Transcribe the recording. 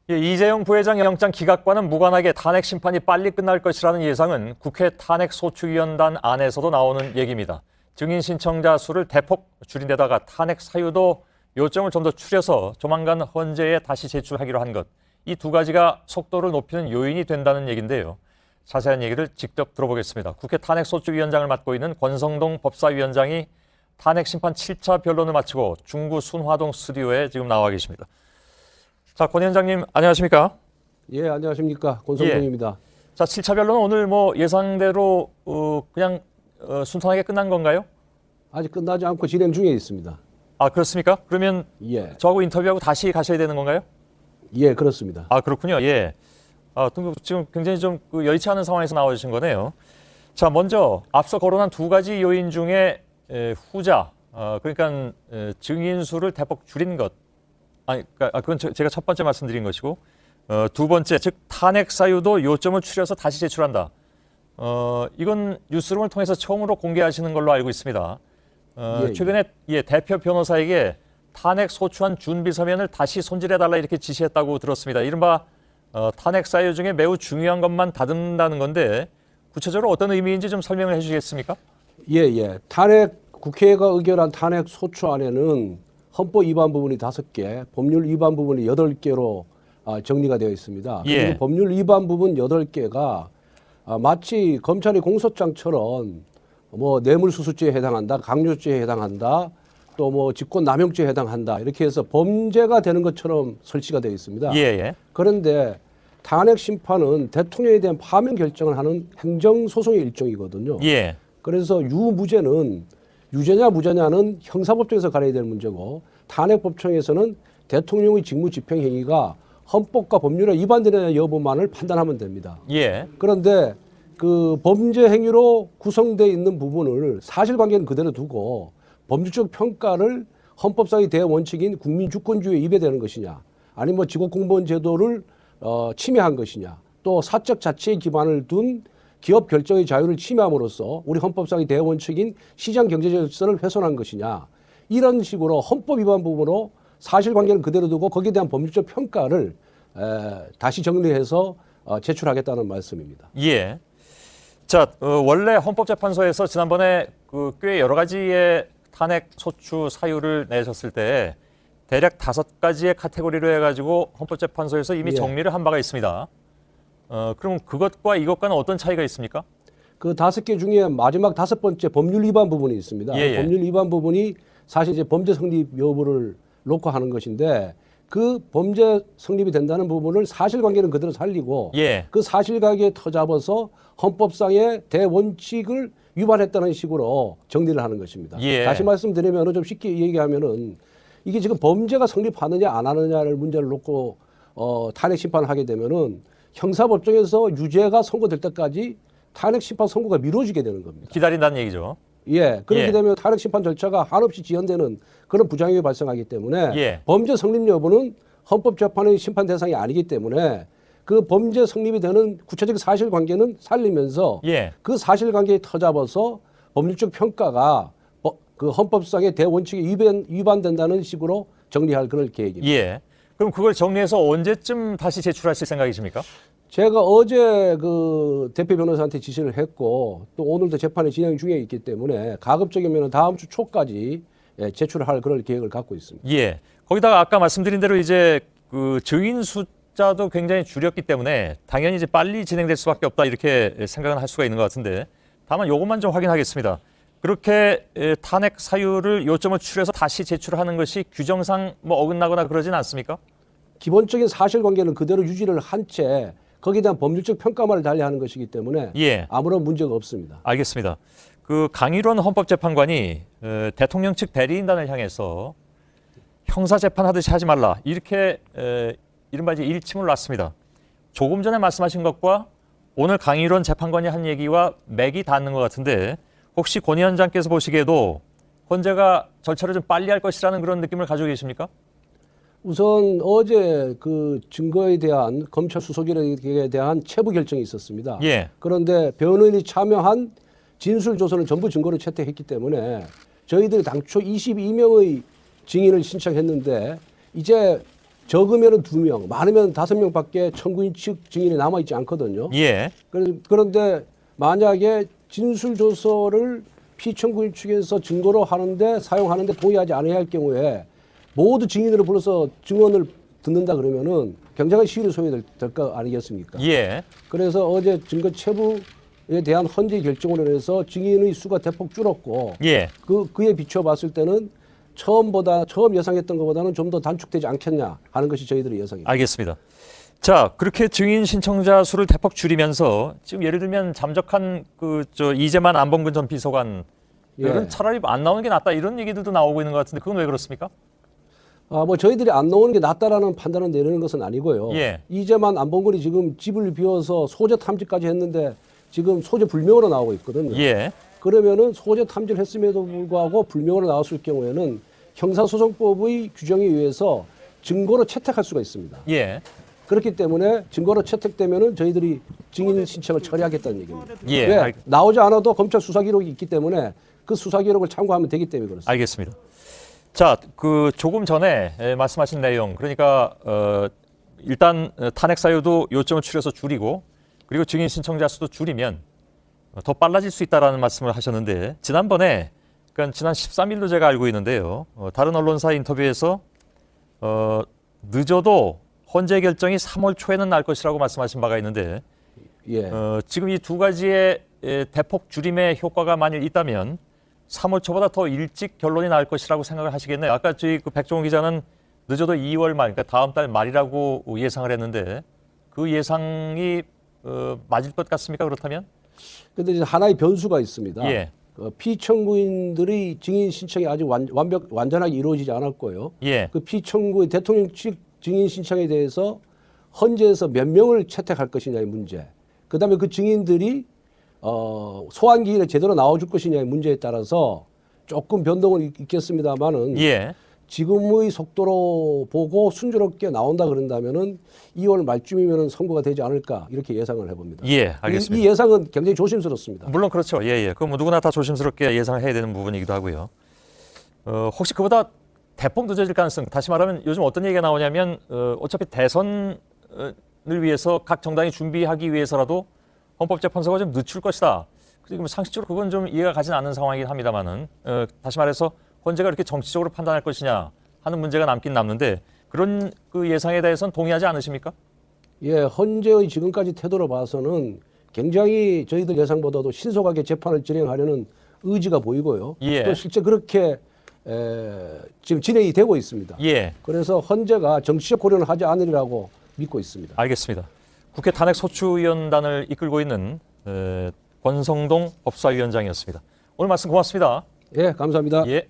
예, 이재용 부회장 영장 기각과는 무관하게 탄핵 심판이 빨리 끝날 것이라는 예상은 국회 탄핵소추위원단 안에서도 나오는 얘기입니다. 증인 신청자 수를 대폭 줄인 데다가 탄핵 사유도 요점을 좀 더 추려서 조만간 헌재에 다시 제출하기로 한 것. 이 두 가지가 속도를 높이는 요인이 된다는 얘기인데요. 자세한 얘기를 직접 들어보겠습니다. 국회 탄핵소추위원장을 맡고 있는 권성동 법사위원장이 탄핵 심판 7차 변론을 마치고 중구 순화동 스튜디오에 지금 나와 계십니다. 자, 권 위원장님 안녕하십니까? 예, 안녕하십니까. 권성동입니다. 자, 7차 변론은 오늘 뭐 예상대로 그냥 순탄하게 끝난 건가요? 아직 끝나지 않고 진행 중에 있습니다. 아, 그렇습니까? 그러면 예, 저하고 인터뷰하고 다시 가셔야 되는 건가요? 예, 그렇습니다. 아, 그렇군요. 예. 지금 굉장히 좀 여의치 않은 상황에서 나와주신 거네요. 자, 먼저 앞서 거론한 두 가지 요인 중에 후자, 그러니까 증인 수를 대폭 줄인 것. 그건 제가 첫 번째 말씀드린 것이고, 두 번째, 즉 탄핵 사유도 요점을 추려서 다시 제출한다. 이건 뉴스룸을 통해서 처음으로 공개하시는 걸로 알고 있습니다. 예. 최근에 대표 변호사에게 탄핵 소추안 준비 서면을 다시 손질해달라 이렇게 지시했다고 들었습니다. 이른바 탄핵 사유 중에 매우 중요한 것만 다듬는다는 건데 구체적으로 어떤 의미인지 좀 설명을 해주시겠습니까? 예. 국회가 의결한 탄핵 소추안에는 헌법 위반 부분이 5개, 법률 위반 부분이 8개로 정리가 되어 있습니다. 예. 그리고 법률 위반 부분 8개가 마치 검찰의 공소장처럼 뭐 뇌물수수죄에 해당한다, 강요죄에 해당한다, 또 뭐 직권남용죄에 해당한다 이렇게 해서 범죄가 되는 것처럼 설치가 되어 있습니다. 예. 그런데 탄핵 심판은 대통령에 대한 파면 결정을 하는 행정소송의 일종이거든요. 예. 그래서 유무죄는 유죄냐 무죄냐는 형사법정에서 가려야 될 문제고 탄핵법정에서는 대통령의 직무집행 행위가 헌법과 법률에 위반되느냐 여부만을 판단하면 됩니다. 예. 그런데 그 범죄 행위로 구성되어 있는 부분을 사실관계는 그대로 두고 법률적 평가를 헌법상의 대원칙인 국민주권주의에 위배되는 것이냐, 아니면 뭐 직업공무원 제도를 침해한 것이냐, 또 사적 자치의 기반을 둔 기업 결정의 자유를 침해함으로써 우리 헌법상의 대원칙인 시장 경제 질서를 훼손한 것이냐, 이런 식으로 헌법 위반 부분으로 사실관계는 그대로 두고 거기에 대한 법률적 평가를 다시 정리해서 제출하겠다는 말씀입니다. 예. 자, 원래 헌법재판소에서 지난번에 꽤 여러 가지의 탄핵 소추 사유를 내셨을 때 대략 5가지의 카테고리로 해가지고 헌법재판소에서 이미 예. 정리를 한 바가 있습니다. 그럼 그것과 이것과는 어떤 차이가 있습니까? 그 5개 중에 마지막 5번째 법률 위반 부분이 있습니다. 예. 법률 위반 부분이 사실 이제 범죄 성립 여부를 놓고 하는 것인데 그 범죄 성립이 된다는 부분을 사실관계는 그대로 살리고 예. 그 사실관계에 터잡아서 헌법상의 대원칙을 위반했다는 식으로 정리를 하는 것입니다. 예. 다시 말씀드리면 좀 쉽게 얘기하면은 이게 지금 범죄가 성립하느냐 안 하느냐를 문제를 놓고 탄핵 심판을 하게 되면은 형사법정에서 유죄가 선고될 때까지 탄핵 심판 선고가 미뤄지게 되는 겁니다. 기다린다는 얘기죠. 예, 그렇게 예. 되면 탄핵 심판 절차가 한없이 지연되는 그런 부작용이 발생하기 때문에 예. 범죄 성립 여부는 헌법재판의 심판 대상이 아니기 때문에 그 범죄 성립이 되는 구체적 사실관계는 살리면서 예. 그 사실관계에 터잡아서 법률적 평가가 그 헌법상의 대원칙에 위반된다는 식으로 정리할 그럴 계획입니다. 예. 그럼 그걸 정리해서 언제쯤 다시 제출하실 생각이십니까? 제가 어제 그 대표 변호사한테 지시를 했고 또 오늘도 재판이 진행 중에 있기 때문에 가급적이면 다음 주 초까지 제출할 그럴 계획을 갖고 있습니다. 예. 거기다가 아까 말씀드린 대로 이제 그 증인 숫자도 굉장히 줄였기 때문에 당연히 이제 빨리 진행될 수밖에 없다 이렇게 생각은 할 수가 있는 것 같은데 다만 요것만 좀 확인하겠습니다. 그렇게 탄핵 사유를 요점을 추려서 다시 제출하는 것이 규정상 뭐 어긋나거나 그러진 않습니까? 기본적인 사실관계는 그대로 유지를 한 채 거기에 대한 법률적 평가만을 달리하는 것이기 때문에 예. 아무런 문제가 없습니다. 알겠습니다. 그 강일원 헌법재판관이 대통령 측 대리인단을 향해서 형사재판하듯이 하지 말라 이렇게 이른바 이제 일침을 놨습니다. 조금 전에 말씀하신 것과 오늘 강일원 재판관이 한 얘기와 맥이 닿는 것 같은데 혹시 권 위원장께서 보시기에도 헌재가 절차를 좀 빨리 할 것이라는 그런 느낌을 가지고 계십니까? 우선 어제 그 증거에 대한 검찰 수사기록에 대한 체부 결정이 있었습니다. 예. 그런데 변호인이 참여한 진술 조서는 전부 증거로 채택했기 때문에 저희들이 당초 22명의 증인을 신청했는데 이제 적으면은 2명, 많으면 5명밖에 청구인 측 증인이 남아 있지 않거든요. 예. 그런데 만약에 진술 조서를 피청구인 측에서 증거로 하는데 사용하는데 동의하지 않아야 할 경우에 모두 증인으로 불러서 증언을 듣는다 그러면은 굉장한 시일이 소요될 거 아니겠습니까? 예. 그래서 어제 증거 체부에 대한 헌재 결정으로 인해서 증인의 수가 대폭 줄었고 예. 그에 비춰 봤을 때는 처음 예상했던 것보다는 좀 더 단축되지 않겠냐 하는 것이 저희들의 예상입니다. 알겠습니다. 자, 그렇게 증인 신청자 수를 대폭 줄이면서 지금 예를 들면 잠적한 이재만 안봉근 전 비서관 이런 예. 차라리 안 나오는 게 낫다 이런 얘기들도 나오고 있는 것 같은데 그건 왜 그렇습니까? 뭐 저희들이 안 나오는 게 낫다라는 판단을 내리는 것은 아니고요. 예. 이재만 안봉근이 지금 집을 비워서 소재 탐지까지 했는데 지금 소재 불명으로 나오고 있거든요. 예. 그러면은 소재 탐지를 했음에도 불구하고 불명으로 나왔을 경우에는 형사소송법의 규정에 의해서 증거로 채택할 수가 있습니다. 예. 그렇기 때문에 증거로 채택되면은 저희들이 증인 신청을 처리하겠다는 얘기입니다. 예. 왜? 나오지 않아도 검찰 수사 기록이 있기 때문에 그 수사 기록을 참고하면 되기 때문에 그렇습니다. 알겠습니다. 자, 조금 전에 말씀하신 내용, 그러니까 일단 탄핵 사유도 요점을 추려서 줄이고, 그리고 증인 신청자 수도 줄이면 더 빨라질 수 있다라는 말씀을 하셨는데, 지난번에, 그러니까 지난 13일로 제가 알고 있는데요, 다른 언론사 인터뷰에서 늦어도 헌재 결정이 3월 초에는 날 것이라고 말씀하신 바가 있는데, 예. 지금 이 두 가지의 대폭 줄임의 효과가 만일 있다면 3월 초보다 더 일찍 결론이 날 것이라고 생각을 하시겠네요. 아까 저희 백종원 기자는 늦어도 2월 말, 그러니까 다음 달 말이라고 예상을 했는데 그 예상이 맞을 것 같습니까? 그렇다면? 근데 이제 하나의 변수가 있습니다. 예. 피청구인들의 증인 신청이 아직 완전하게 이루어지지 않았고요. 예. 그 피청구인 대통령 측 증인 신청에 대해서 헌재에서 몇 명을 채택할 것이냐의 문제. 그다음에 그 증인들이 소환 기일에 제대로 나와줄 것이냐의 문제에 따라서 조금 변동은 있겠습니다만은 예. 지금의 속도로 보고 순조롭게 나온다 그런다면은 2월 말쯤이면은 선고가 되지 않을까 이렇게 예상을 해봅니다. 예, 알겠습니다. 이 예상은 굉장히 조심스럽습니다. 물론 그렇죠. 예, 예. 그뭐 누구나 다 조심스럽게 예상을 해야 되는 부분이기도 하고요. 혹시 그보다 대폭 늦어질 가능성, 다시 말하면 요즘 어떤 얘기가 나오냐면 어차피 대선을 위해서 각 정당이 준비하기 위해서라도 헌법재판소가 좀 늦출 것이다. 그리고 상식적으로 그건 좀 이해가 가진 않는 상황이긴 합니다만은 다시 말해서 헌재가 이렇게 정치적으로 판단할 것이냐 하는 문제가 남긴 남는데 그런 그 예상에 대해서는 동의하지 않으십니까? 예, 헌재의 지금까지 태도로 봐서는 굉장히 저희들 예상보다도 신속하게 재판을 진행하려는 의지가 보이고요. 예. 또 실제 그렇게 지금 진행이 되고 있습니다. 예, 그래서 헌재가 정치적 고려는 하지 않으리라고 믿고 있습니다. 알겠습니다. 국회 탄핵 소추위원단을 이끌고 있는 권성동 법사위원장이었습니다. 오늘 말씀 고맙습니다. 예, 감사합니다. 예.